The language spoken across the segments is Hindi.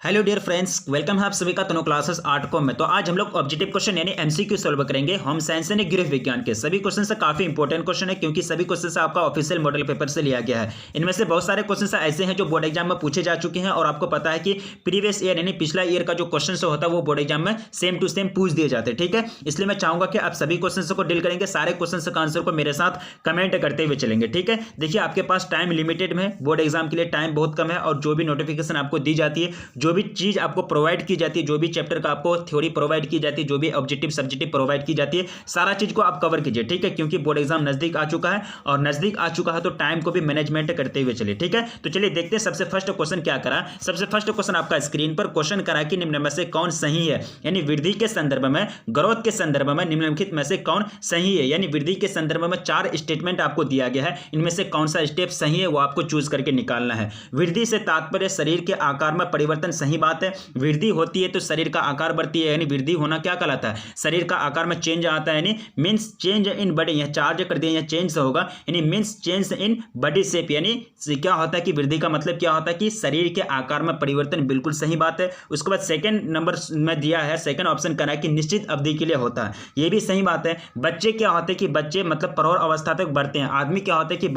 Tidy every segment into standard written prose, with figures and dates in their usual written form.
हेलो डियर फ्रेंड्स, वेलकम है आप सभी का तनु क्लासेस 8 को में। तो आज हम लोग ऑब्जेक्टिव क्वेश्चन यानी एमसीक्यू सॉल्व करेंगे होम साइंस यानी गृह विज्ञान के। सभी क्वेश्चन से काफी इंपॉर्टेंट क्वेश्चन है क्योंकि सभी क्वेश्चन से आपका ऑफिशियल मॉडल पेपर से लिया गया है। इनमें से बहुत सारे क्वेश्चन ऐसे हैं जो बोर्ड एग्जाम में पूछे जा चुके हैं और आपको पता है कि प्रीवियस ईयर यानी पिछला ईयर का जो क्वेश्चन होता है वो बोर्ड एग्जाम में सेम टू सेम पूछ दिए जाते हैं। ठीक है, इसलिए मैं चाहूंगा कि आप सभी क्वेश्चन को डील करेंगे, सारे क्वेश्चन का आंसर को मेरे साथ कमेंट करते हुए चलेंगे। ठीक है, देखिए आपके पास टाइम लिमिटेड में, बोर्ड एग्जाम के लिए टाइम बहुत कम है और जो भी नोटिफिकेशन आपको दी जाती है, जो भी चीज आपको प्रोवाइड की जाती है, जो भी चैप्टर का आपको थ्योरी प्रोवाइड की जाती है, जो भी ऑब्जेक्टिव सब्जेक्टिव प्रोवाइड की जाती है, सारा चीज को आप कवर कीजिए। ठीक है, क्योंकि बोर्ड एग्जाम नजदीक आ चुका है और नजदीक आ चुका है तो टाइम को भी मैनेजमेंट करते हुए चलिए। ठीक है, तो चलिए देखते हैं सबसे फर्स्ट क्वेश्चन क्या करा। सबसे फर्स्ट क्वेश्चन आपका स्क्रीन पर क्वेश्चन करा कि निम्न में से कौन सही है, यानी वृद्धि के संदर्भ में, ग्रोथ के संदर्भ में निम्नलिखित में से कौन सही है। यानी वृद्धि के संदर्भ में 4 स्टेटमेंट आपको दिया गया है, इनमें से कौन सा स्टेप सही है वो आपको चूज करके निकालना है। वृद्धि से तात्पर्य शरीर के आकार में परिवर्तन, सही बात है। वृद्धि होती है तो शरीर का आकार बढ़ती है, यानी वृद्धि होना क्या कहलाता है, शरीर का आकार में चेंज आता है, यानी मींस चेंज इन बॉडी। यहां चार्ज कर दिया, यहां चेंज होगा, यानी means change in body shape. यानी क्या होता है कि वृद्धि का मतलब क्या होता है कि शरीर के आकार में परिवर्तन, बिल्कुल सही बात है। उसके बाद सेकंड नंबर में दिया है, सेकंड ऑप्शन करा है कि निश्चित अवधि के लिए होता है, ये भी सही बात है। बच्चे क्या होते हैं कि बच्चे मतलब प्रौढ़ अवस्था तक बढ़ते हैं। आदमी क्या होता है कि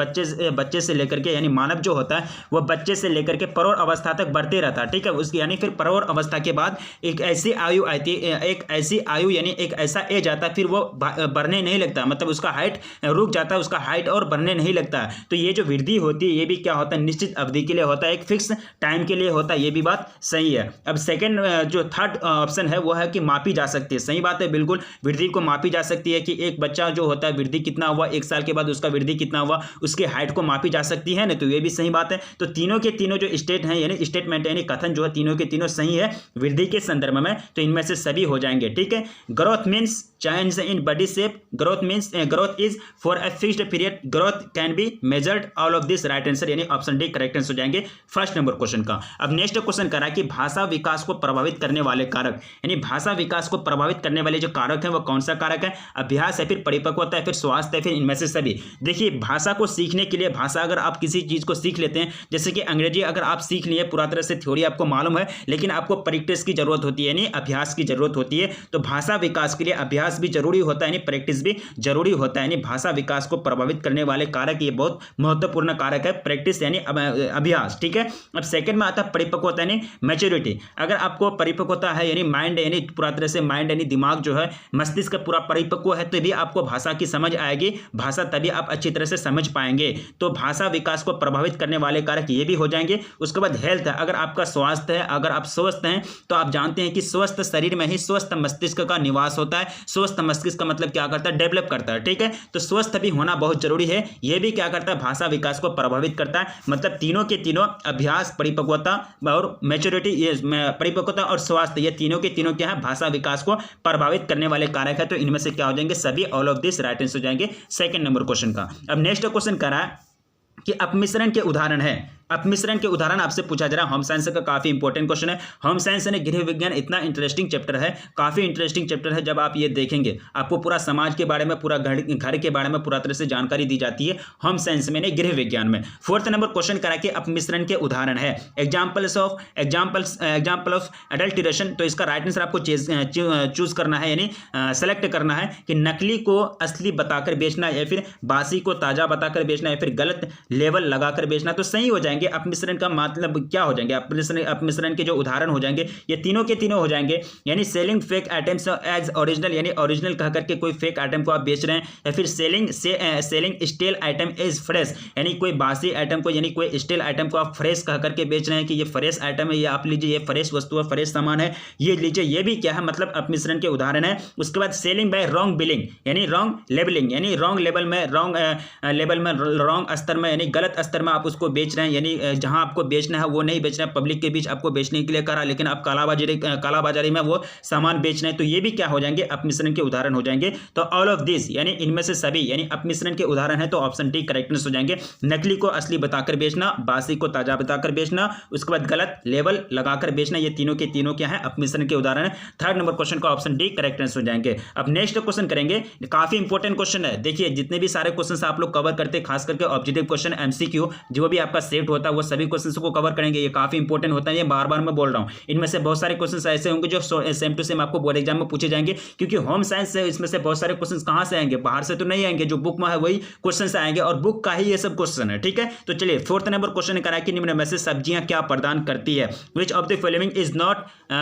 बच्चे से लेकर के, यानी मानव जो होता है वह बच्चे से लेकर के प्रौढ़ अवस्था तक बढ़ते रहता है। ठीक है, उसकी यानी फिर प्रौढ़ अवस्था के बाद एक ऐसी आयु आती है, एक ऐसी आयु यानी एक ऐसा एज आता है, फिर वो बढ़ने नहीं लगता, मतलब उसका हाइट रुक जाता है, उसका हाइट और बढ़ने नहीं लगता है। तो ये जो वृद्धि होती है ये भी क्या होता है, निश्चित अवधि के लिए होता है, एक फिक्स टाइम के लिए होता है, ये भी बात सही है। अब सेकंड जो थर्ड ऑप्शन है वो है कि मापी जा सकती है, सही बात है, बिल्कुल वृद्धि को मापी जा सकती है कि एक बच्चा जो होता है वृद्धि कितना हुआ, 1 साल के बाद उसका वृद्धि कितना हुआ, उसके हाइट को मापी जा सकती है ना, तो ये भी सही बात है। तो तीनों के तीनों जो स्टेट हैं यानी स्टेटमेंट यानी कथन जो है तीनों के तीनों सही है वृद्धि के संदर्भ में, तो इनमें से सभी हो जाएंगे। ठीक है, growth means change in body shape, growth means growth is for a fixed period, growth can be measured, all of this right answer, यानी ऑप्शन डी करेक्ट आंसर हो जाएंगे फर्स्ट नंबर क्वेश्चन का। अब नेक्स्ट क्वेश्चन करा कि भाषा विकास को प्रभावित करने वाले कारक, यानी भाषा विकास को प्रभावित करने वाले जो कारक है वो कौन सा कारक है, अभ्यास है, फिर परिपक्वता है, फिर स्वास्थ्य है, फिर इनमें से सभी। देखिए भाषा को सीखने के लिए, भाषा अगर आप किसी चीज को सीख लेते हैं, जैसे कि अंग्रेजी अगर आप सीख लिए पूरा तरह से थ्योरी आपको मालूम है, लेकिन आपको प्रैक्टिस की जरूरत होती है, यानी अभ्यास की जरूरत होती है। तो भाषा विकास के लिए अभ्यास भी जरूरी होता है, यानी प्रैक्टिस भी जरूरी होता है। यानी भाषा विकास को प्रभावित करने वाले कारक, ये बहुत महत्वपूर्ण कारक है, प्रैक्टिस यानी अभ्यास। ठीक है, अब सेकंड में आता है परिपक्वता यानी मैच्योरिटी। अगर आपको परिपक्वता है यानी माइंड, यानी पूरा तरह से माइंड यानी दिमाग जो है, मस्तिष्क पूरा परिपक्व है, तभी आपको भाषा की समझ आएगी, भाषा तभी आप अच्छी तरह से समझ पाएंगे। तो भाषा विकास को प्रभावित करने वाले कारक ये भी हो जाएंगे। उसके बाद हेल्थ है, अगर आपका स्वास्थ्य है, अगर आप स्वस्थ हैं, तो आप जानते हैं कि स्वस्थ शरीर में ही स्वस्थ मस्तिष्क का निवास होता है। स्वस्थ मस्तिष्क का मतलब क्या करता है, डेवलप करता है। ठीक है, तो स्वस्थ भी होना बहुत जरूरी है, यह भी क्या करता है, भाषा विकास को प्रभावित करता है। मतलब तीनों के तीनों अभ्यास, परिपक्वता और मैच्योरिटी, ये परिपक्वता और स्वास्थ्य, ये तीनों के तीनों क्या है, भाषा विकास को प्रभावित करने वाले कारक है। तो इनमें से क्या हो जाएंगे, सभी, all of this right answer हो जाएंगे सेकंड नंबर क्वेश्चन का। अब नेक्स्ट क्वेश्चन करा है कि अपमिश्रण के उदाहरण है। अपमिश्रण के उदाहरण आपसे पूछा जा रहा है, होम साइंस का काफी इंपॉर्टेंट क्वेश्चन है। होम साइंस यानी गृह विज्ञान इतना इंटरेस्टिंग चैप्टर है, काफी इंटरेस्टिंग चैप्टर है। जब आप ये देखेंगे आपको पूरा समाज के बारे में, पूरा घर के बारे में पूरा तरह से जानकारी दी जाती है होम साइंस में, यानी गृह विज्ञान में। फोर्थ नंबर क्वेश्चन करा के अपमिश्रण के उदाहरण है, एग्जाम्पल ऑफ अडल्ट्रेशन। तो इसका राइट आंसर आपको चूज करना है, यानी सेलेक्ट करना है कि नकली को असली बताकर बेचना, या फिर बासी को ताजा बताकर बेचना, या फिर गलत लेबल लगाकर बेचना। तो सही हो जाएंगे। अपमिश्रण का मतलब क्या हो जाएंगे, अपमिश्रण के जो उदाहरण हो जाएंगे ये तीनों के तीनों हो जाएंगे। यानी selling fake items as original, यानी ओरिजिनल कह करके कोई फेक आइटम को आप बेच रहे हैं, या फिर selling stale item as fresh, यानी कोई बासी आइटम को, यानी कोई स्टेल आइटम को आप फ्रेश कह करके बेच रहे हैं कि ये फ्रेश आइटम है, ये आप लीजिए, ये फ्रेश वस्तु है, फ्रेश सामान है, ये लीजिए, ये भी क्या है, मतलब अपमिश्रण के उदाहरण है। उसके बाद सेलिंग बाय रॉन्ग बिलिंग, यानी रॉन्ग लेबलिंग, यानी रॉन्ग लेबल में, रॉन्ग स्तर में, यानी गलत स्तर में आप उसको बेच रहे हैं, यानी जहां आपको बेचना है वो नहीं बेचना है, पब्लिक के बीच आपको बेचने के लिए करा, लेकिन आप कालाबाजारी में वो सामान बेच रहे हैं। तो ये भी क्या हो जाएंगे, अपमिश्रण के उदाहरण हो जाएंगे। तो ऑल ऑफ दिस यानी इनमें से सभी यानी अपमिश्रण के उदाहरण है, तो ऑप्शन डी करेक्टनेस हो जाएंगे। नकली को असली बताकर बेचना, बासी को ताजा बताकर बेचना, उसके बाद गलत लेबल लगाकर बेचना, ये तीनों के तीनों क्या है, अपमिश्रण के उदाहरण है। थर्ड नंबर क्वेश्चन का ऑप्शन डी करेक्टनेस हो जाएंगे। अब नेक्स्ट क्वेश्चन करेंगे, काफी इंपॉर्टेंट क्वेश्चन है। देखिए जितने भी सारे क्वेश्चन आप लोग कवर करते हैं, खास करके ऑब्जेक्टिव क्वेश्चन, एमसीक्यू जो भी आपका सेट होता होता है वो सभी क्वेश्चंस को कवर करेंगे। ये काफी इंपॉर्टेंट होता है, ये बार बार मैं बोल रहा हूँ। इनमें से बहुत सारे क्वेश्चंस ऐसे होंगे जो सेम टू सेम आपको बोर्ड एग्जाम में पूछे जाएंगे, क्योंकि होम साइंस से इसमें से बहुत सारे क्वेश्चंस कहाँ से आएंगे, बाहर से तो नहीं आएंगे, जो बुक में है वही क्वेश्चन से आएंगे और बुक का ही ये सब क्वेश्चन है। ठीक है, तो चलिए 4th नंबर क्वेश्चन करा कि निम्न में से सब्जियां क्या प्रदान करती है, which of the following is not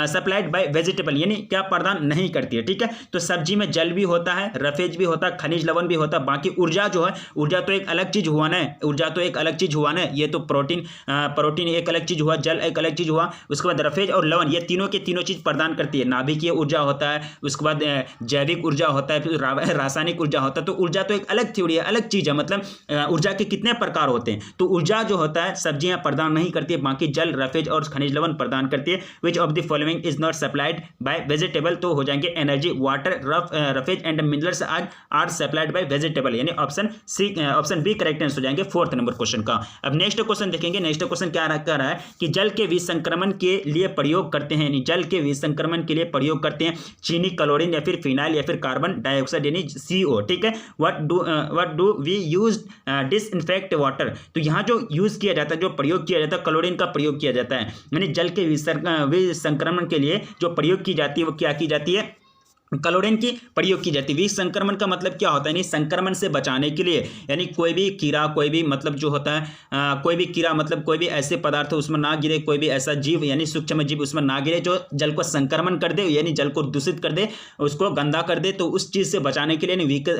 supplied by vegetable, यानी क्या प्रदान नहीं करती है। ठीक है, तो सब्जी में जल भी होता है, रफेज भी होता है, खनिज लवण भी होता है, बाकी ऊर्जा जो है, ऊर्जा तो एक अलग चीज हुआ ना, ऊर्जा तो एक अलग चीज हुआ ना, ये तो प्रोटीन एक अलग चीज हुआ, जल एक अलग चीज हुआ, उसके बाद रफेज और लवण ये तीनों के तीनों चीज प्रदान करती है। नाभिकीय ऊर्जा होता है, उसके बाद जैविक ऊर्जा होता है, फिर रासायनिक ऊर्जा होता है। तो ऊर्जा तो एक अलग थ्योरी है, अलग चीज है, मतलब ऊर्जा के कितने प्रकार होते हैं। तो ऊर्जा जो होता है सब्जियां प्रदान नहीं करती है, बाकी जल, रफेज और खनिज लवण प्रदान करती है। Which of the following is not supplied by vegetable, तो हो जाएंगे energy, water, roughage and minerals are supplied by vegetable, यानी ऑप्शन बी करेक्ट आंसर हो जाएंगे 4th नंबर क्वेश्चन का। अब नेक्स्ट क्वेश्चन देखेंगे। नेक्स्ट क्वेश्चन क्या कह रहा है कि जल के विसंक्रमण के लिए प्रयोग करते हैं, यानी जल के विसंक्रमण के लिए प्रयोग करते हैं चीनी, क्लोरीन या फिर फिनाइल या फिर कार्बन डाइऑक्साइड यानी CO। ठीक है, what do we use disinfect water, तो यहाँ जो यूज किया जाता है, जो प्रयोग किया जाता है, क्लोरीन का प्रयोग किया जाता है, यानी जल के विसंक्रमण के लिए जो प्रयोग की जाती है वो क्या की जाती है, क्लोरीन की प्रयोग की जाती है। विसंक्रमण का मतलब क्या होता है, यानी संक्रमण से बचाने के लिए, यानी कोई भी कीड़ा, कोई भी मतलब जो होता है कोई भी कीड़ा मतलब कोई भी ऐसे पदार्थ उसमें ना गिरे, कोई भी ऐसा जीव यानी सूक्ष्म जीव उसमें ना गिरे जो जल को संक्रमण कर दे, यानी जल को दूषित कर दे, उसको गंदा कर दे, तो उस चीज़ से बचाने के लिए,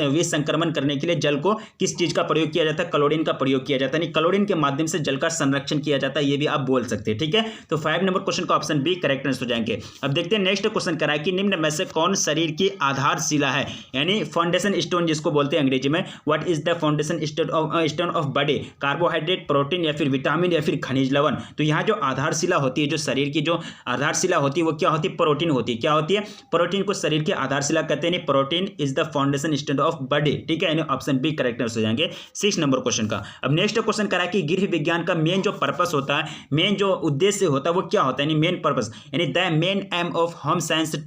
विसंक्रमण करने के लिए जल को किस चीज़ का प्रयोग किया जाता है, क्लोरीन का प्रयोग किया जाता है, यानी क्लोरीन के माध्यम से जल का संरक्षण किया जाता है, ये भी आप बोल सकते हैं। ठीक है, तो 5 नंबर क्वेश्चन का ऑप्शन बी करेक्ट आंसर हो जाएंगे। अब देखते हैं नेक्स्ट क्वेश्चन करा है कि निम्न में से कौन शरीर की आधारशिला है, यानी फाउंडेशन स्टोन जिसको बोलते हैं अंग्रेजी में। What is the foundation stone of body, carbohydrate, protein या फिर विटामिन या फिर खनिज लवण। तो यहाँ जो आधारशिला होती है, जो शरीर की जो आधारशिला होती है वो क्या होती है, प्रोटीन होती है। क्या होती है, प्रोटीन को शरीर की आधारशिला कहते हैं, protein is the foundation stone of body. ठीक है, ऑप्शन बी करेक्ट आंसर हो जाएंगे 6 नंबर क्वेश्चन का। अब नेक्स्ट क्वेश्चन करा कि गृह विज्ञान का मेन जो पर्पस होता है, मेन जो उद्देश्य होता है वो क्या होता है, यानी मेन पर्पस, यानी the main aim of home science is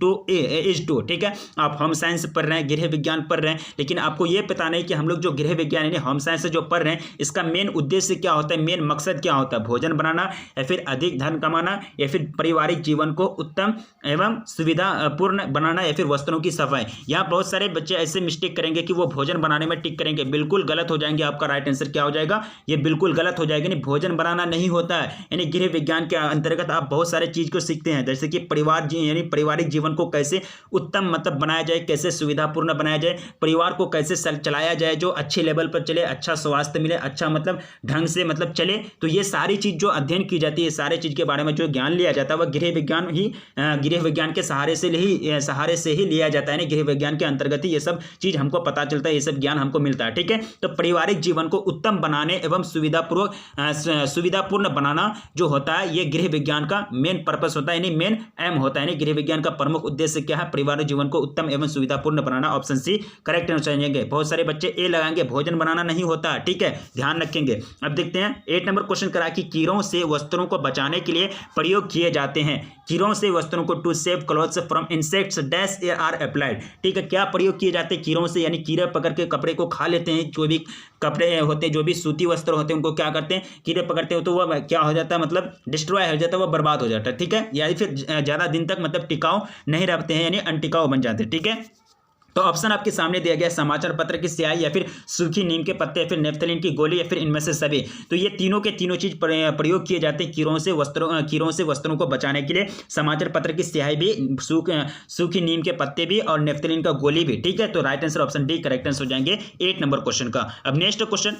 to. ठीक है, आप होम साइंस पढ़ रहे हैं, गृह विज्ञान पढ़ रहे हैं, लेकिन आपको यह पता नहीं कि हम लोग जो गृह विज्ञान यानी होम साइंस से जो पढ़ रहे हैं इसका मेन उद्देश्य क्या होता है, मेन मकसद क्या होता है, भोजन बनाना या फिर अधिक धन कमाना या फिर पारिवारिक जीवन को उत्तम एवं सुविधापूर्ण बनाना या फिर वस्त्रों की सफाई। यहाँ बहुत सारे बच्चे ऐसे मिस्टेक करेंगे कि वो भोजन बनाने में टिक करेंगे, बिल्कुल गलत हो जाएंगे। आपका राइट आंसर क्या हो जाएगा, ये बिल्कुल गलत हो जाएगा। नहीं, भोजन बनाना नहीं होता है, यानी गृह विज्ञान के अंतर्गत आप बहुत सारे चीज को सीखते हैं, जैसे कि यानी पारिवारिक जीवन को कैसे उत्तम मतलब बनाया जाए, कैसे सुविधापूर्ण बनाया जाए, परिवार को कैसे चलाया जाए जो अच्छे लेवल पर चले, अच्छा स्वास्थ्य मिले, अच्छा मतलब ढंग से मतलब चले। तो ये सारी चीज जो अध्ययन की जाती है, सारे चीज के बारे में जो ज्ञान लिया जाता है वह गृह विज्ञान के सहारे से ही लिया जाता है, यानी गृह विज्ञान के अंतर्गत ही ये सब चीज हमको पता चलता है, ये सब ज्ञान हमको मिलता है। ठीक है, तो पारिवारिक जीवन को उत्तम बनाने एवं सुविधापूर्ण बनाना जो होता है ये गृह विज्ञान का मेन पर्पस होता है, यानी मेन एम होता है। यानी गृह विज्ञान का प्रमुख उद्देश्य क्या है, पारिवारिक जीवन को उत्तम एवं सुविधापूर्ण बनाना। ऑप्शन सी करेक्ट आंसर जाएंगे। बहुत सारे बच्चे ए लगाएंगे, भोजन बनाना नहीं होता। ठीक है, ध्यान रखेंगे। अब देखते हैं 8 नंबर क्वेश्चन करा कि कीड़ों से वस्त्रों को बचाने के लिए प्रयोग किए जाते हैं, कीड़ों से वस्त्रों को to save clothes from insects dash are applied. ठीक है, क्या प्रयोग किए जाते हैं कीड़ों से, यानी कीड़े पकड़ के कपड़े को खा लेते हैं। जो भी कपड़े होते हैं, जो भी सूती वस्त्र होते हैं, उनको क्या करते हैं, कीड़े पकड़ते हो तो वह क्या हो जाता है, मतलब डिस्ट्रॉय हो जाता है, वह बर्बाद हो जाता है। ठीक है, या फिर ज्यादा दिन तक मतलब टिकाऊ नहीं रहते हैं, यानी अनटिकाऊ बन जाते हैं। ठीक है, तो ऑप्शन आपके सामने दिया गया, समाचार पत्र की स्याही या फिर सूखी नीम के पत्ते या फिर नेफ्थलीन की गोली या फिर इनमें से सभी। तो ये तीनों के तीनों चीज प्रयोग किए जाते हैं कीड़ों से वस्त्रों को बचाने के लिए। समाचार पत्र की स्याही भी, सूखी नीम के पत्ते भी और नेफ्थलीन का गोली भी। ठीक है, तो right answer option D correct answer हो जाएंगे 8 नंबर क्वेश्चन का। अब नेक्स्ट क्वेश्चन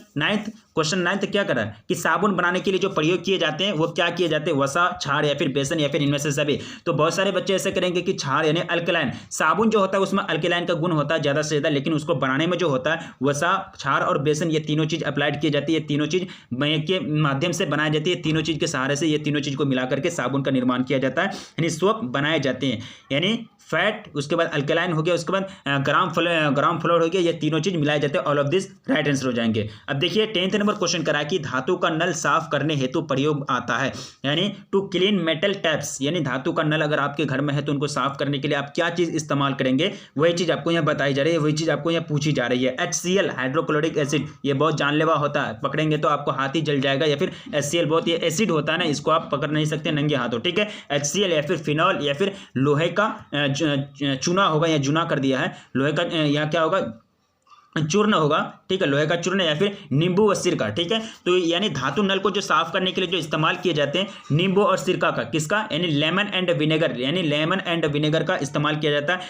9th क्या कर रहा है कि साबुन बनाने के लिए जो प्रयोग किए जाते हैं वो क्या किए जाते हैं, वसा, छाड़ या फिर बेसन या फिर इनमें से सभी। तो बहुत सारे बच्चे ऐसे करेंगे कि छाड़ यानी अल्कलाइन, साबुन जो होता है उसमें अल्कलाइन का गुण होता है ज्यादा से ज्यादा, लेकिन उसको बनाने में जो होता है वसा, छाड़ और बेसन, ये तीनों चीज अप्लाइड की जाती है, तीनों चीज के माध्यम से बनाई जाती है, तीनों चीज के सहारे से ये तीनों चीज को मिलाकर के साबुन का निर्माण किया जाता है, यानी सोप बनाए जाते हैं। यानी फैट, उसके बाद अल्कलाइन हो गया, उसके बाद ग्राम फ्लोर हो गया, ये तीनों चीज मिलाए जाते हैं। All of this right answer हो जाएंगे। अब देखिए 10th नंबर क्वेश्चन करा कि धातु का नल साफ करने हेतु प्रयोग आता है, यानी टू क्लीन मेटल टैप्स, यानी धातु का नल अगर आपके घर में है तो उनको साफ करने के लिए आप क्या चीज इस्तेमाल करेंगे, वही चीज आपको यहाँ बताई जा रही है वही चीज़ आपको यहाँ पूछी जा रही है। HCl हाइड्रोक्लोरिक एसिड, ये बहुत जानलेवा होता है, पकड़ेंगे तो आपको हाथ ही जल जाएगा, या फिर HCl बहुत ये एसिड होता है ना, इसको आप पकड़ नहीं सकते नंगे हाथों, ठीक है। HCl या फिर फिनॉल या फिर लोहे का चूना होगा, या जूना कर दिया है, लोहे का यहाँ क्या होगा, चूर्ण होगा, ठीक है, लोहे का चूर्ण या फिर नींबू व सिरका, ठीक है। तो यानी धातु नल को जो साफ करने के लिए जो इस्तेमाल किए जाते हैं नींबू और सिरका का, किसका, यानी लेमन एंड विनेगर, यानी लेमन एंड विनेगर का इस्तेमाल किया जाता है,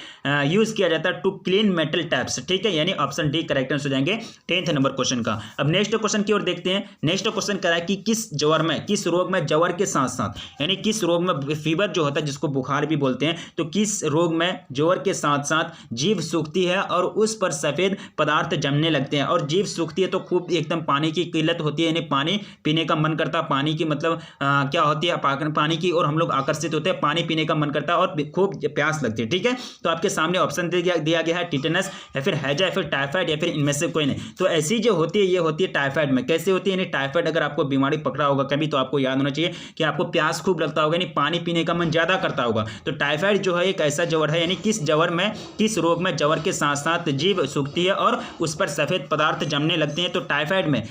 यूज किया जाता है टू क्लीन मेटल टैप्स, ठीक है। यानी ऑप्शन डी करेक्ट आंसर हो जाएंगे 10th नंबर क्वेश्चन का। अब नेक्स्ट क्वेश्चन की ओर देखते हैं। नेक्स्ट क्वेश्चन कह रहा है कि किस ज्वर में, किस रोग में ज्वर के साथ साथ, यानी किस रोग में फीवर जो होता है जिसको बुखार भी बोलते हैं, तो किस रोग में ज्वर के साथ साथ जीभ सूखती है और उस पर सफेद पदार्थ जमने लगते हैं। और जीभ सूखती है तो खूब एकदम पानी की किल्लत होती है, यानी पानी पीने का मन करता है, पानी की मतलब क्या होती है, पानी की और हम लोग आकर्षित होते हैं, पानी पीने का मन करता है और खूब प्यास लगती है, ठीक है। तो आपके सामने ऑप्शन दिया गया है टिटेनस या फिर हैजा या फिर टाइफाइड या फिर इनमें से कोई नहीं। तो ऐसी जो होती है ये होती है टाइफाइड में। कैसे होती है, यानी टाइफाइड अगर आपको बीमारी पकड़ा होगा कभी तो आपको याद होना चाहिए कि आपको प्यास खूब लगता होगा, यानी पानी पीने का मन ज्यादा करता होगा। तो टाइफाइड जो है एक ऐसा ज्वर है, यानी किस ज्वर में, किस रोग में ज्वर के साथ साथ जीभ सूखती है और उस पर सफेद पदार्थ जमने लगते हैं। तो टाइफाइड में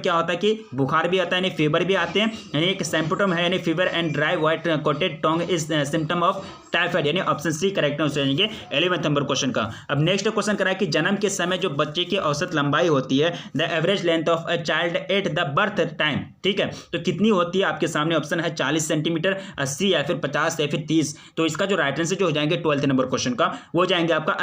क्या होता है कि बुखार भी आता है, यानी फीवर भी आते हैं, यानी एक सिम्पटम है, यानी fever and dry white coated tongue is symptom of typhoid, यानी ऑप्शन सी करेक्ट आंसर जाएंगे 11th नंबर क्वेश्चन का। अब नेक्स्ट क्वेश्चन करा है कि जन्म के समय जो बच्चे की औसत लंबाई होती है, the average length of a child at the birth time, ठीक है, तो कितनी होती है। आपके सामने ऑप्शन है 40 सेंटीमीटर, 80 या फिर 50 या फिर 30। तो इसका जो राइट आंसर जो हो जाएंगे 12th नंबर क्वेश्चन का वो जाएंगे आपका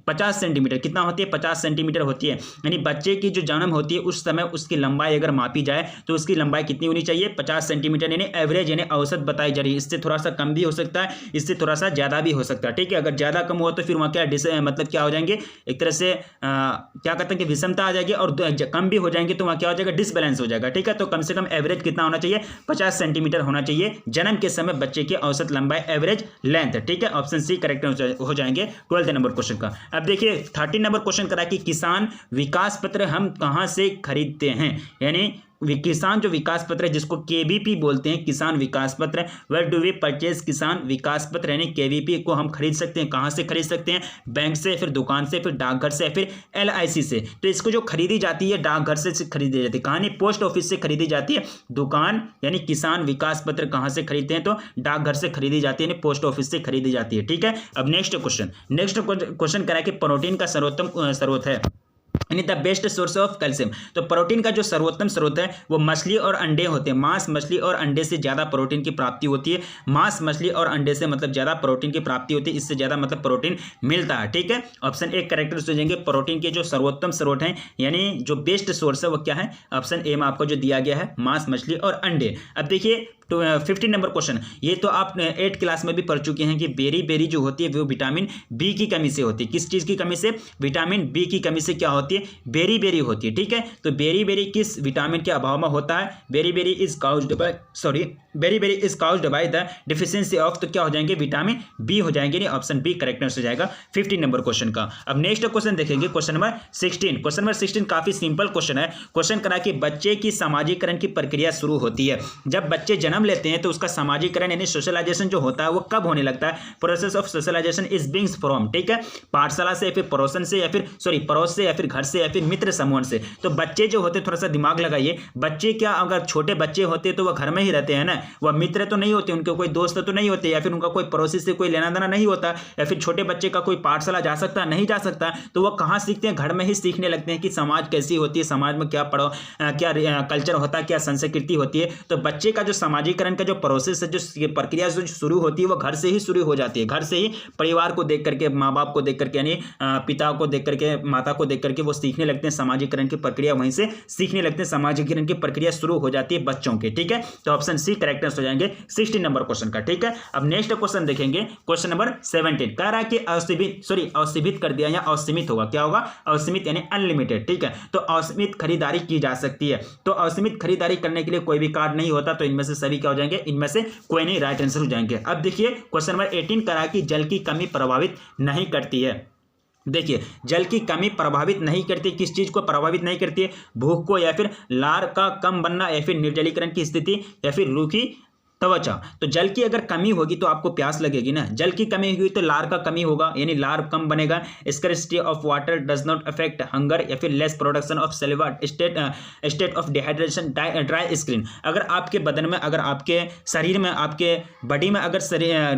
50 सेंटीमीटर। कितना होती है, 50 सेंटीमीटर होती है। यानी बच्चे की जो जन्म होती है उस समय उसकी लंबाई अगर मापी जाए तो उसकी लंबाई कितनी होनी चाहिए, 50 सेंटीमीटर, यानी एवरेज, यानी औसत बताई जा रही है। इससे थोड़ा सा कम भी हो सकता है, इससे थोड़ा सा ज्यादा भी हो सकता है, ठीक है। अगर ज्यादा कम हुआ तो फिर वहाँ क्या मतलब क्या हो जाएंगे, एक तरह से क्या कहते हैं कि विषमता आ जाएगी, और कम भी हो जाएंगे तो वहाँ क्या हो जाएगा, डिसबैलेंस हो जाएगा, ठीक है। तो कम से कम एवरेज कितना होना चाहिए, 50 सेंटीमीटर होना चाहिए जन्म के समय बच्चे की औसत लंबाई, एवरेज लेंथ, ठीक है। ऑप्शन सी करेक्ट हो जाएंगे 12th नंबर क्वेश्चन का। अब देखिए 13 नंबर क्वेश्चन करा कि किसान विकास पत्र हम कहां से खरीदते हैं, यानी किसान जो विकास पत्र है जिसको केवीपी बोलते हैं, किसान विकास पत्र, वेयर डू वी परचेज किसान विकास पत्र, यानी केवीपी को हम खरीद सकते हैं, कहां से खरीद सकते हैं, बैंक से, फिर दुकान से, फिर डाकघर से, फिर LIC से। तो इसको जो खरीदी जाती है डाकघर से खरीदी जाती है, कहां, पोस्ट ऑफिस से खरीदी जाती है। दुकान यानी किसान विकास पत्र कहां से खरीदते हैं, तो डाकघर से खरीदी जाती है, पोस्ट ऑफिस से खरीदी जाती है, ठीक है। अब नेक्स्ट क्वेश्चन करा कि प्रोटीन का सर्वोत्तम स्रोत है, यानी the best source of calcium. तो प्रोटीन का जो सर्वोत्तम स्रोत है वो मछली और अंडे होते हैं। मांस, मछली और अंडे से ज्यादा प्रोटीन की प्राप्ति होती है। मांस, मछली और अंडे से मतलब ज्यादा प्रोटीन की प्राप्ति होती है, इससे ज्यादा मतलब प्रोटीन मिलता है, ठीक है। ऑप्शन ए करेक्ट हो जाएंगे। प्रोटीन के जो सर्वोत्तम स्रोत हैं यानी जो बेस्ट सोर्स है वो क्या है, ऑप्शन ए में आपको जो दिया गया है, मांस, मछली और अंडे। अब देखिए 15 नंबर क्वेश्चन, ये तो आप 8th क्लास में भी पढ़ चुके हैं कि बेरी जो होती है वो विटामिन बी की कमी से होती है। किस चीज की कमी से, विटामिन बी की कमी से क्या होती है, बेरी होती है, ठीक है। तो बेरी किस विटामिन के अभाव में होता है, beri is caused by the deficiency of, तो क्या हो जाएंगे, विटामिन बी हो जाएंगे, ऑप्शन बी करेक्ट आंसर हो जाएगा 15 नंबर क्वेश्चन का। अब नेक्स्ट क्वेश्चन देखेंगे, क्वेश्चन नंबर 16 काफी सिंपल क्वेश्चन है। क्वेश्चन करा कि बच्चे की सामाजिकरण की प्रक्रिया शुरू होती है जब बच्चे जन्म लेते हैं, तो उसका सामाजिकरण यानी सोशलाइजेशन जो होता है वो कब होने लगता है, process of socialization is being from, ठीक है, पाठशाला से, फिर पड़ोसन से, या फिर पड़ोस से, या फिर घर से, या फिर मित्र समूह से। तो बच्चे जो होते, थोड़ा सा दिमाग लगाइए, बच्चे क्या, अगर छोटे बच्चे होते तो वह घर में ही रहते हैं ना, वह मित्र तो नहीं होते, उनके कोई दोस्त तो नहीं होते, या फिर उनका कोई पड़ोसी से कोई लेना देना नहीं होता, या फिर छोटे बच्चे का कोई पाठशाला जा सकता नहीं जा सकता, तो वह कहाँ सीखते हैं, घर में ही सीखने लगते हैं कि समाज कैसी होती है, समाज में क्या क्या कल्चर होता है, क्या संस्कृति होती है। तो बच्चे का जो सामाजिकरण का जो प्रोसेस है, जो प्रक्रिया जो शुरू होती है वो घर से ही शुरू हो जाती है। घर से ही परिवार को देख करके, माँ बाप को देख करके, यानी पिता को देख करके, माता को देख करके वो सीखने लगते हैं सामाजिकरण की प्रक्रिया, वहीं से सीखने लगते हैं, सामाजिकरण की प्रक्रिया शुरू हो जाती है बच्चों की, ठीक है। तो ऑप्शन सी करेक्ट हो जाएंगे 16 नंबर क्वेश्चन का, ठीक है। अब नेक्स्ट क्वेश्चन देखेंगे, क्वेश्चन नंबर 17 कह रहा है कि असीमित कर दिया, या असीमित होगा, क्या होगा, असीमित यानी अनलिमिटेड, ठीक है। तो असीमित खरीदारी की जा सकती है। तो असीमित खरीदारी करने के लिए कोई भी कार्ड नहीं होता, तो इनमें से सभी क्या हो जाएंगे, इनमें से कोई नहीं राइट आंसर हो जाएंगे। अब देखिए क्वेश्चन नंबर 18 करा कि जल की कमी प्रभावित नहीं करती है। देखिए जल की कमी प्रभावित नहीं करती, किस चीज को प्रभावित नहीं करती है, भूख को, या फिर लार का कम बनना, या फिर निर्जलीकरण की स्थिति, या फिर रूखी त्वचा। तो जल की अगर कमी होगी तो आपको प्यास लगेगी ना, जल की कमी होगी तो लार का कमी होगा, यानी लार कम बनेगा। Scarcity of water does not affect hunger, या फिर less production of saliva, state of dehydration, dry skin. अगर आपके बदन में, अगर आपके शरीर में, आपके बॉडी में अगर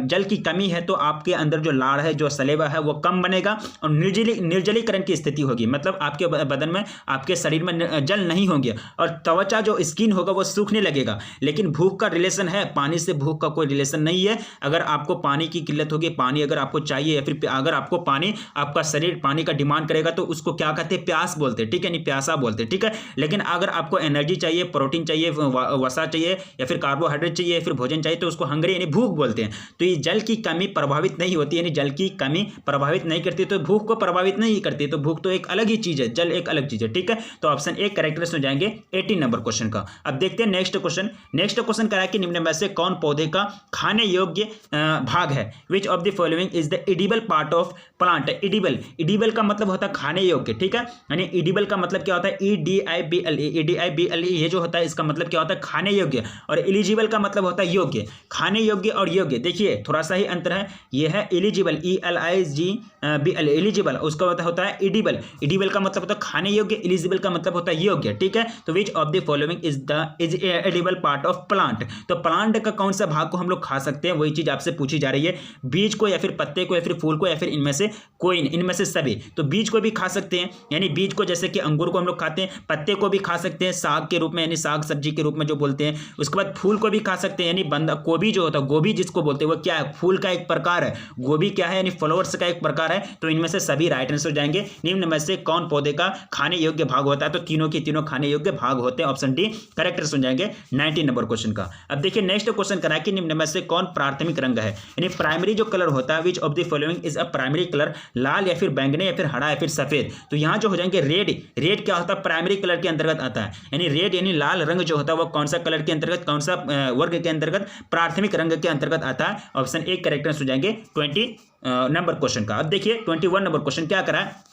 जल की कमी है तो आपके अंदर जो लार है, जो सलेवा है, वो कम बनेगा और निर्जलीकरण की स्थिति होगी, मतलब आपके बदन में, आपके शरीर में जल नहीं होंगे और त्वचा जो स्किन होगा वो सूखने लगेगा। लेकिन भूख का रिलेशन है पानी से, भूख का कोई रिलेशन नहीं है। अगर आपको पानी की किल्लत होगी, पानी अगर आपको चाहिए, या फिर अगर आपको पानी, आपका शरीर पानी का डिमांड करेगा तो उसको क्या कहते हैं, प्यास बोलते हैं, ठीक है, नहीं प्यासा बोलते हैं, ठीक है। लेकिन अगर आपको एनर्जी चाहिए, प्रोटीन चाहिए, वसा चाहिए, या फिर कार्बोहाइड्रेट चाहिए, या फिर भोजन चाहिए, तो उसको हंग्री यानी भूख बोलते हैं। तो ये जल की कमी प्रभावित नहीं होती, यानी जल की कमी प्रभावित नहीं करती, तो भूख को प्रभावित नहीं करती। तो भूख तो एक अलग ही चीज है, जल एक अलग चीज है, ठीक है। तो ऑप्शन ए करेक्ट हो जाएंगे 18 नंबर क्वेश्चन का। अब देखते हैं नेक्स्ट क्वेश्चन। नेक्स्ट क्वेश्चन कह रहा है कि निम्न में से कौन पौधे का खाने योग्य भाग है? Which of the following is the edible part of plant? Edible का मतलब होता है खाने योग्य, ठीक है, यानी एडिबल का मतलब क्या होता है, EDIBLE, ये जो होता है इसका मतलब क्या होता है, खाने योग्य। और एलिजिबल का मतलब होता है योग्य। खाने योग्य और योग्य देखिए थोड़ा सा ही अंतर है। ये है एलिजिबल, ELIGBL, एलिजिबल, उसका मतलब होता है एडिबल। एडिबल का मतलब होता है खाने योग्य, एलिजिबल का मतलब होता है योग्य, ठीक है। तो विच of the following is edible part of plant? तो प्लांट का कौन सा भाग को हम लोग खा सकते हैं, वही चीज आपसे पूछी जा रही है। बीज को, या फिर पत्ते को, या फिर फूल को, या फिर इनमें से कोई, इनमें से सभी। तो बीज को भी खा सकते हैं, यानी बीज को, जैसे कि अंगूर को हम लोग खाते हैं, पत्ते को भी खा सकते हैं साग के रूप में, यानी साग सब्जी के रूप में जो बोलते हैं। उसके बाद फूल को भी खा सकते हैं, यानी बंदा गोभी जो होता है, गोभी जिसको बोलते हैं वो क्या है, फूल का एक प्रकार है। गोभी क्या है, यानी फ्लावर्स का एक प्रकार है। तो इनमें से सभी राइट आंसर हो जाएंगे। निम्न में से कौन पौधे का खाने योग्य भाग होता है? तो तीनों के तीनों खाने योग्य भाग होते हैं। ऑप्शन डी करेक्ट हो जाएंगे 19 नंबर क्वेश्चन का। अब देखिए नेक्स्ट क्वेश्चन करा कि निम्न में से कौन प्राथमिक रंग है, यानी प्राइमरी जो कलर होता है। Which of the following is a primary colour? लाल, या फिर बैंगनी, या फिर हरा, या फिर सफेद। तो यहां जो हो जाएंगे रेड। रेड क्या होता है, प्राइमरी कलर के अंतर्गत आता है, यानी रेड यानी लाल रंग जो होता है वो कौन सा कलर के अंतर्गत, कौन सा वर्ग के अंतर्गत, प्राथमिक रंग के अंतर्गत आता है। ऑप्शन ए करेक्ट हो जाएंगे 20 नंबर क्वेश्चन का। अब देखिए 21 नंबर क्वेश्चन क्या करा है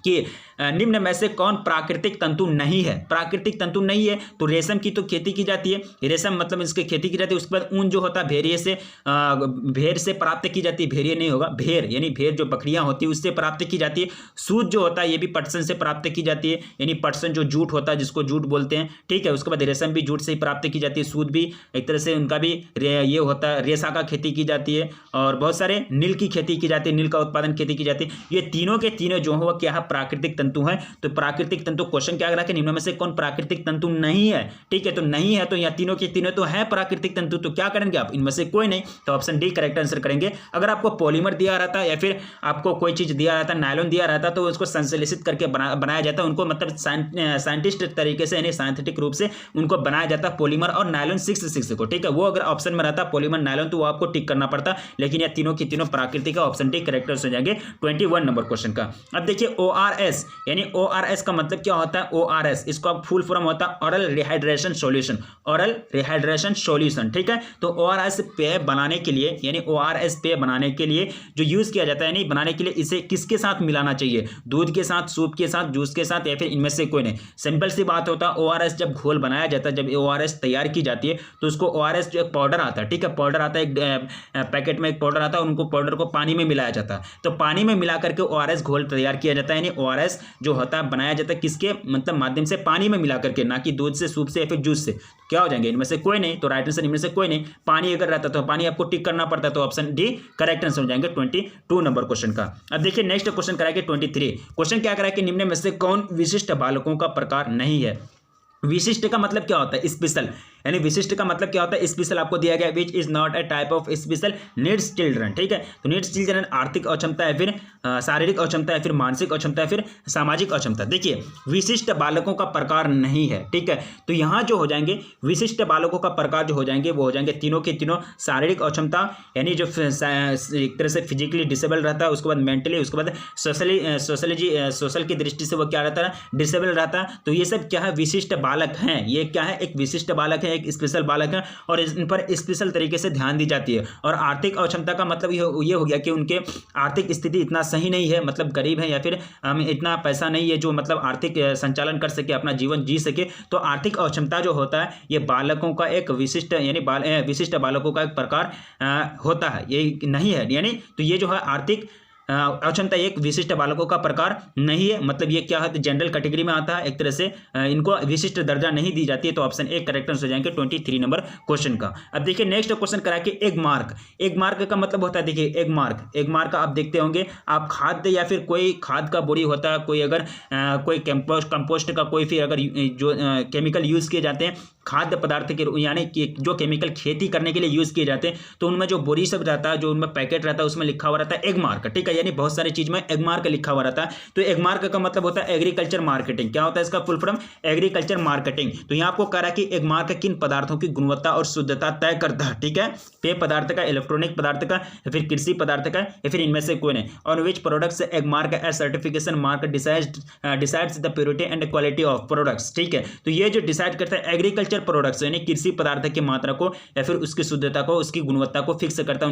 कि निम्न में से कौन प्राकृतिक तंतु नहीं है? प्राकृतिक तंतु नहीं है तो रेशम की तो खेती की जाती है, रेशम मतलब इसकी खेती की जाती है। उसके बाद ऊन जो होता है भेड़ से प्राप्त की जाती है, भेड़िए नहीं होगा, भेड़ यानी भेड़ जो बकरियां होती है उससे प्राप्त की जाती है। सूत जो होता है ये भी पटसन से प्राप्त की जाती है, यानी पटसन जो जूट होता है जिसको जूट बोलते हैं, ठीक है। उसके बाद रेशम भी जूट से ही प्राप्त की जाती है, सूत भी एक तरह से उनका भी ये होता है, रेशा का खेती की जाती है। और बहुत सारे नील की खेती की जाती है, नील का उत्पादन खेती की जाती है। ये तीनों के तीनों जो हो क्या है, प्राकृतिक तंतु है। तो प्राकृतिक तंतु क्वेश्चन क्या करा कि निम्न में से कौन प्राकृतिक तंतु नहीं है, ठीक है। तो नहीं है तो यहाँ तीनों के तीनों तो है प्राकृतिक तंतु, तो क्या करेंगे आप, इनमें से कोई नहीं, तो ऑप्शन डी करेक्ट आंसर करेंगे। अगर आपको पॉलीमर दिया रहता या फिर आपको कोई चीज दिया रहता, नायलॉन दिया रहता, तो उसको संश्लेषित करके बनाया जाता, उनको मतलब साइंटिस्ट तरीके से यानी साइंटिफिक रूप से उनको बनाया जाता पॉलीमर और नायलॉन 6 को, ठीक है। वो अगर ऑप्शन में रहता पॉलीमर नायलॉन तो वो आपको टिक करना पड़ता, लेकिन यह तीनों की तीनों प्राकृतिक का, ऑप्शन डी करेक्ट हो जाएंगे 21 नंबर क्वेश्चन का। अब देखिए ORS, यानी ORS का मतलब क्या होता है, ORS इसका फुल फॉर्म होता है oral rehydration solution, oral rehydration solution, ठीक है। तो ORS पेय बनाने के लिए, यानी ORS पेय बनाने के लिए जो यूज किया जाता है, यानी बनाने के लिए इसे किसके साथ मिलाना चाहिए, दूध के साथ, सूप के साथ, जूस के साथ, या फिर इनमें से कोई नहीं। सिंपल सी बात होता है, ORS जब घोल बनाया जाता है, जब ORS तैयार की जाती है तो उसको ORS जो एक पाउडर आता है, ठीक है, पाउडर आता है, एक पैकेट में एक पाउडर आता है, उनको पाउडर को पानी में मिलाया जाता है। तो पानी में मिला करके ORS घोल तैयार किया जाता है, यानी ORS जो होता है बनाया जाता है किसके मतलब माध्यम से, पानी में मिला करके, ना कि दूध से, सूप से, या फिर जूस से। क्या हो जाएंगे इनमें से कोई नहीं, तो राइट आंसर इनमें से कोई नहीं। पानी अगर रहता तो पानी आपको टिक करना पड़ता, तो ऑप्शन डी करेक्ट आंसर हो जाएंगे 22 नंबर क्वेश्चन का। अब देखिए नेक्स्ट क्वेश्चन कराएंगे 23। क्वेश्चन क्या कराए कि निम्न में से कौन विशिष्ट बालकों का प्रकार नहीं है? विशिष्ट का मतलब क्या होता है, स्पेशल, यानी विशिष्ट का मतलब क्या होता है, स्पेशल आपको दिया गया, which is not a type of special needs children, ठीक है। तो नीड्स चिल्ड्रन आर्थिक अक्षमता है, फिर शारीरिक अक्षमता है, फिर मानसिक अक्षमता है, फिर सामाजिक अक्षमता। देखिए विशिष्ट बालकों का प्रकार नहीं है, ठीक है। तो यहाँ जो हो जाएंगे विशिष्ट बालकों का प्रकार जो हो जाएंगे वो हो जाएंगे तीनों के तीनों शारीरिक अक्षमता, यानी जो एक तरह से फिजिकली डिसेबल रहता है, उसके बाद मेंटली, उसके बाद सोशल की दृष्टि से वो क्या रहता है, डिसेबल रहता है। तो ये सब क्या है, विशिष्ट बालक हैं। ये क्या है, एक विशिष्ट बालक है, है, एक स्पेशल बालक है और इन पर स्पेशल तरीके से ध्यान दी जाती है। और आर्थिक अक्षमता का मतलब ये हो गया कि उनके आर्थिक स्थिति इतना सही नहीं है, मतलब गरीब है या फिर इतना पैसा नहीं है जो मतलब आर्थिक संचालन कर सके, अपना जीवन जी सके। तो आर्थिक अक्षमता जो होता है ये बालकों का एक विशिष्ट यानी विशिष्ट बालकों का एक प्रकार होता है, ये नहीं है यानी। तो ये जो है आर्थिक अक्षमता एक विशिष्ट बालकों का प्रकार नहीं है, मतलब ये क्या है तो जनरल कैटेगरी में आता है, एक तरह से इनको विशिष्ट दर्जा नहीं दी जाती है। तो ऑप्शन ए करेक्ट आंसर हो जाएंगे 23 नंबर क्वेश्चन का। अब देखिए नेक्स्ट क्वेश्चन करा के एक मार्क का मतलब होता है, देखिए एक मार्क आप देखते होंगे आप खाद्य या फिर कोई खाद का बोरी होता है, कोई अगर कोई कंपोस्ट का कोई फिर अगर जो केमिकल यूज़ किए जाते हैं खाद्य पदार्थ के यानी कि जो केमिकल खेती करने के लिए यूज़ किए जाते हैं, तो उनमें जो बोरी सब रहता है, जो उनमें पैकेट रहता है उसमें लिखा हुआ रहता है एग मार्क, ठीक है, यानी बहुत सारी चीज़ में एग मार्क लिखा हुआ रहता है। तो एग मार्क का मतलब होता है एग्रीकल्चर मार्केटिंग। क्या होता है इसका फुल फॉर्म? Agriculture marketing. तो यहाँ आपको कह रहा है कि एग मार्क किन पदार्थों की गुणवत्ता और शुद्धता तय करता है, ठीक है, पेय पदार्थ का, इलेक्ट्रॉनिक पदार्थ का या फिर कृषि पदार्थ का या फिर इनमें से कोई नहीं। On which products Agmark as certification mark decides the purity and quality of products, ठीक है। तो ये जो डिसाइड करता है एग्रीकल्चर प्रोडक्ट्स यानी कृषि पदार्थ की मात्रा को या फिर उसकी शुद्धता को, उसकी गुणवत्ता को फिक्स करता है,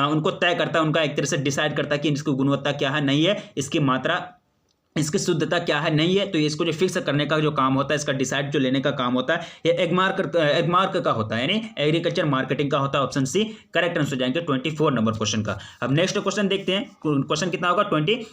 उनको तय करता है, उनका एक तरह से डिसाइड करता है कि इसकी गुणवत्ता क्या है, नहीं है, इसकी मात्रा, इसकी शुद्धता क्या है, नहीं है। तो इसको जो फिक्स करने का जो काम होता है, इसका डिसाइड जो लेने का काम होता है, ये एग मार्क का होता है, यानी एग्रीकल्चर मार्केटिंग का होता है। ऑप्शन सी करेक्ट आंसर हो जाएंगे 24 नंबर क्वेश्चन का। अब नेक्स्ट क्वेश्चन देखते हैं, क्वेश्चन कितना होगा 25।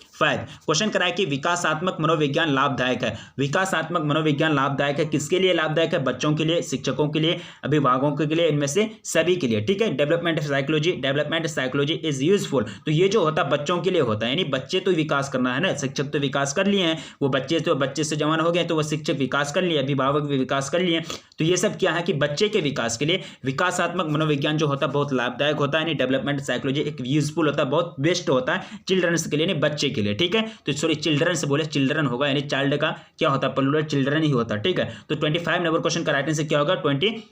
क्वेश्चन कराए कि विकासात्मक मनोविज्ञान लाभदायक है। विकासात्मक मनोविज्ञान लाभदायक है, किसके लिए लाभदायक है? बच्चों के लिए, शिक्षकों के लिए, अभिभावकों के लिए, इनमें से सभी के लिए, ठीक है। Development psychology is useful. तो ये जो होता है बच्चों के लिए होता है, यानी बच्चे तो विकास करना है ना, शिक्षक तो विकास कर लिए हैं, वो बच्चे से जवान हो गए तो वो शिक्षक विकास कर लिए, अभिभावक भी विकास कर लिए। तो ये सब क्या है कि बच्चे के विकास के लिए विकासात्मक मनोविज्ञान जो होता है बहुत लाभदायक होता है, यानी डेवलपमेंट साइकोलॉजी एक यूजफुल होता है, बहुत बेस्ट होता है चिल्ड्रंस के लिए, यानी बच्चे के लिए, ठीक है। तो सॉरी चिल्ड्रन से बोले, चिल्ड्रन होगा यानी चाइल्ड का क्या होता है प्लूरल चिल्ड्रन ही होता है, ठीक है। तो 25 नंबर क्वेश्चन का राइट आंसर क्या होगा 25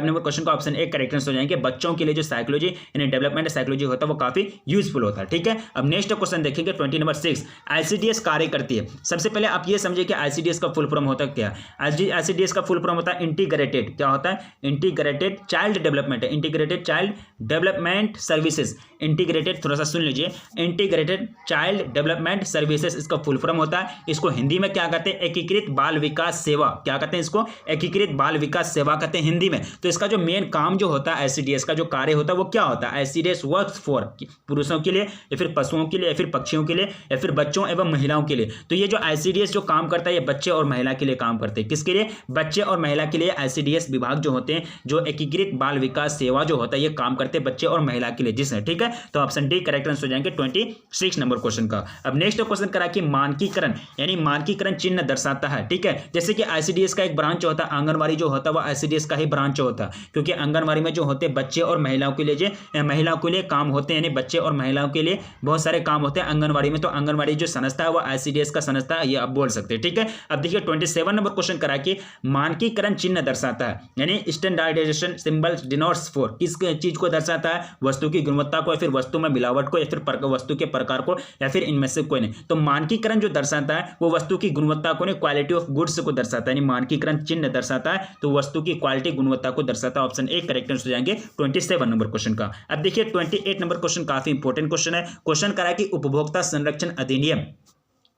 नंबर क्वेश्चन का ऑप्शन ए करेक्ट आंसर हो जाएंगे। बच्चों के लिए जो साइकोलॉजी यानी डेवलपमेंट साइकोलॉजी होता है वो काफी यूजफुल होता है, ठीक है। अब नेक्स्ट क्वेश्चन देखेंगे 20 नंबर 6। आईसीडीएस कार्य करती है। सबसे पहले आप ये समझिए कि आईसीडीएस का फुल फॉर्म होता है क्या? आईसीडीएस का फुल फॉर्म होता है इंटीग्रेटेड, क्या होता है? Integrated child development, integrated child development services. Integrated थोड़ा सा सुन लीजिए, इंटीग्रेटेड चाइल्ड डेवलपमेंट सर्विसेज इसका फुल फॉर्म होता है। इसको हिंदी में क्या कहते हैं? एकीकृत बाल विकास सेवा। क्या कहते हैं इसको? एकीकृत बाल विकास सेवा कहते हैं हिंदी में। तो इसका जो मेन काम जो होता है आईसीडीएस का जो कार्य होता है वो क्या होता है? आईसीडीएस वर्क्स फॉर पुरुषों के लिए या फिर पशुओं के लिए या फिर पक्षियों के लिए या फिर बच्चों एवं महिलाओं के लिए। तो ये जो आईसीडीएस जो काम करता है ये बच्चे और महिला के लिए काम करते हैं। किसके लिए? बच्चे और महिला के लिए आईसीडीएस विभाग जो होते हैं, जो एकीकृत बाल विकास सेवा जो होता है ये काम करते हैं बच्चे और महिला के लिए, जिसने, ठीक है। तो ऑप्शन डी करेक्ट आंसर हो जाएंगे 26 नंबर क्वेश्चन का। अब नेक्स्ट क्वेश्चन करा कि मानकीकरण यानी मानकीकरण चिन्ह दर्शाता है, ठीक है। जैसे कि आईसीडीएस का एक ब्रांच होता है, आंगनबाड़ी जो होता है वो आईसीडीएस का ही ब्रांच होता है, क्योंकि आंगनबाड़ी में जो होते हैं बच्चे और महिलाओं के लिए महिलाओं के लिए काम होते हैं, यानी बच्चे और महिलाओं के लिए बहुत सारे काम होते हैं आंगनबाड़ी में। तो आंगनबाड़ी जो संस्था है वो आईसीडीएस का संस्था है, ये आप बोल सकते हैं, ठीक है। अब देखिए 27 नंबर क्वेश्चन करा कि मानकीकरण चिन्ह दर्शाता है, यानी स्टैंडर्डाइजेशन सिंबल डिनोट्स फॉर, किस चीज को दर्शाता है? वस्तु की गुणवत्ता को या फिर वस्तु में मिलावट को या फिर वस्तु के प्रकार को या फिर इनमें से कोई नहीं। तो मानकीकरण जो दर्शाता है वो वस्तु की गुणवत्ता को नहीं, क्वालिटी ऑफ गुड्स को दर्शाता है, यानी मानकीकरण चिन्ह दर्शाता है तो वस्तु की क्वालिटी गुणवत्ता को दर्शाता है। ऑप्शन ए करेक्ट आंसर हो जाएंगे 27 नंबर क्वेश्चन का। अब देखिए 28 नंबर क्वेश्चन काफी इंपॉर्टेंट क्वेश्चन है। क्वेश्चन करा कि उपभोक्ता संरक्षण अधिनियम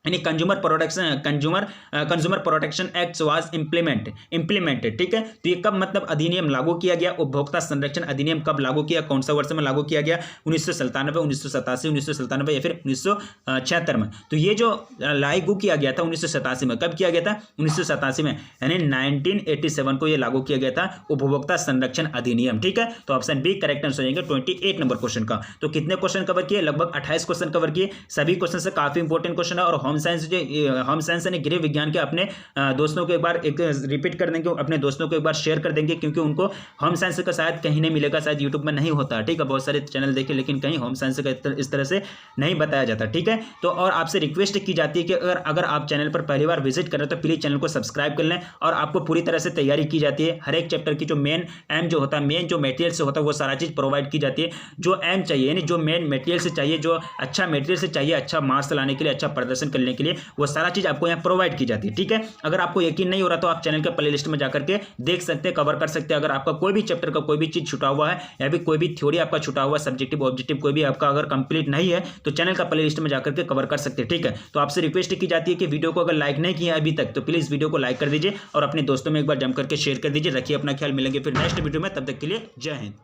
यानी consumer protection act was implemented, ठीक है। तो ये कब मतलब अधिनियम लागू किया गया? उपभोक्ता संरक्षण अधिनियम कब लागू किया, कौन सा वर्ष में लागू किया गया? 1997, 1987, 1997 या फिर 1976 में। तो ये जो लागू किया गया था 1987 में, कब किया गया था? 1987 में, यानी 1987 को ये लागू किया गया था उपभोक्ता संरक्षण अधिनियम, ठीक है। तो ऑप्शन बी करेक्ट आंसर हो जाएंगे 28 नंबर क्वेश्चन का। तो कितने क्वेश्चन कवर किए? लगभग 28 क्वेश्चन कवर किए। सभी क्वेश्चन से काफी इंपॉर्टेंट क्वेश्चन है और होम साइंस यानी गृह विज्ञान के अपने दोस्तों को एक बार रिपीट कर देंगे, अपने दोस्तों को एक बार शेयर कर देंगे, क्योंकि उनको होम साइंस का शायद कहीं नहीं मिलेगा, शायद यूट्यूब में नहीं होता, ठीक है। बहुत सारे चैनल देखे लेकिन कहीं होम साइंस का इस तरह से नहीं बताया जाता, ठीक है। तो और आपसे रिक्वेस्ट की जाती है कि अगर आप चैनल पर पहली बार विजिट करें तो प्लीज चैनल को सब्सक्राइब कर लें। और आपको पूरी तरह से तैयारी की जाती है, हर एक चैप्टर की जो मेन एम जो होता है, मेन जो मटेरियल से होता है वो सारा चीज प्रोवाइड की जाती है। जो एम चाहिए यानी जो मेन मटेरियल से चाहिए, जो अच्छा मटेरियल से चाहिए, अच्छा मार्क्स लाने के लिए, अच्छा प्रदर्शन कर मिलने के लिए वो सारा चीज़ आपको यहाँ प्रोवाइड की जाती है। ठीक है, अगर आपको यकीन नहीं हो रहा तो आप चैनल के प्लेलिस्ट में जाकर के देख सकते हैं, कवर कर सकते हैं। अगर आपका कोई भी चैप्टर का कोई भी चीज़ छुटा हुआ है या फिर कोई भी थ्योरी आपका छुटा हुआ है, सब्जेक्टिव ऑब्जेक्टिव कोई भी आपका अगर कंप्लीट नहीं है तो चैनल का प्लेलिस्ट में जाकर के कवर कर सकते हैं। ठीक है, तो आपसे रिक्वेस्ट की जाती है कि वीडियो को अगर लाइक नहीं किया अभी तक तो प्लीज़ वीडियो को लाइक कर दीजिए और अपने दोस्तों में एक बार जम करके शेयर कर दीजिए। रखिए अपना ख्याल, मिलेंगे फिर नेक्स्ट वीडियो में, तब तक के लिए जय हिंद।